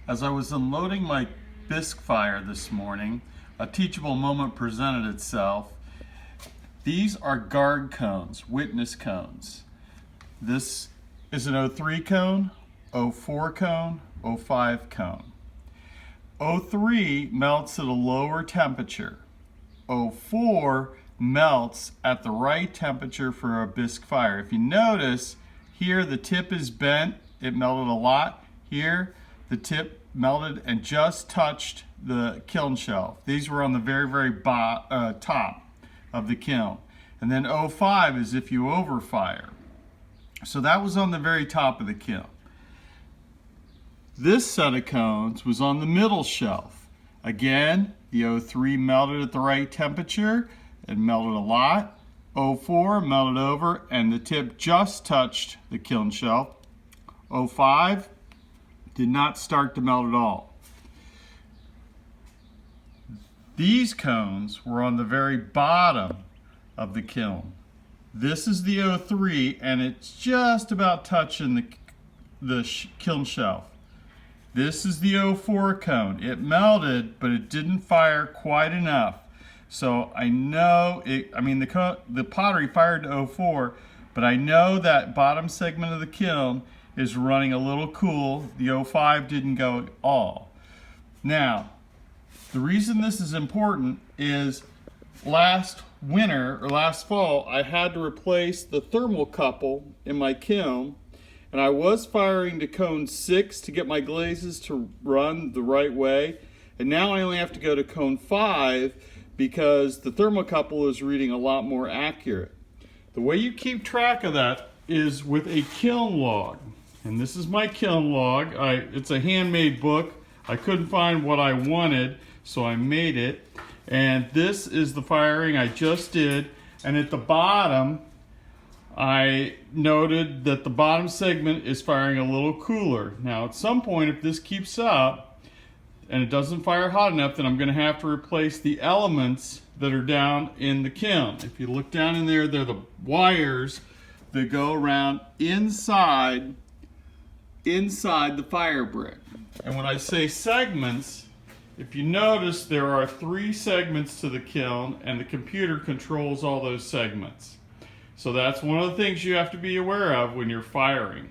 As I was unloading my bisque fire this morning, a teachable moment presented itself. These are guard cones, witness cones. This is an O3 cone, O4 cone, O5 cone. O3 melts at a lower temperature. O4 melts at the right temperature for a bisque fire. If you notice, here the tip is bent, it melted a lot. Here, the tip melted and just touched the kiln shelf. These were on the very top of the kiln. And then O5 is if you overfire. So that was on the very top of the kiln. This set of cones was on the middle shelf. Again, the O3 melted at the right temperature. It melted a lot. O4 melted over and the tip just touched the kiln shelf. O5 did not start to melt at all. These cones were on the very bottom of the kiln. This is the O3 and it's just about touching the kiln shelf. This is the O4 cone. It melted, but it didn't fire quite enough. So I know the pottery fired to O4, but I know that bottom segment of the kiln is running a little cool. The O5 didn't go at all. Now, the reason this is important is last fall, I had to replace the thermocouple in my kiln, and I was firing to cone 6 to get my glazes to run the right way, and now I only have to go to cone 5 because the thermocouple is reading a lot more accurate. The way you keep track of that is with a kiln log. And this is my kiln log. It's a handmade book. I couldn't find what I wanted, so I made it. And this is the firing I just did. And at the bottom, I noted that the bottom segment is firing a little cooler. Now, at some point, if this keeps up and it doesn't fire hot enough, then I'm going to have to replace the elements that are down in the kiln. If you look down in there, they're the wires that go around inside the fire brick. And when I say segments, if you notice, there are 3 segments to the kiln and the computer controls all those segments. So that's one of the things you have to be aware of when you're firing.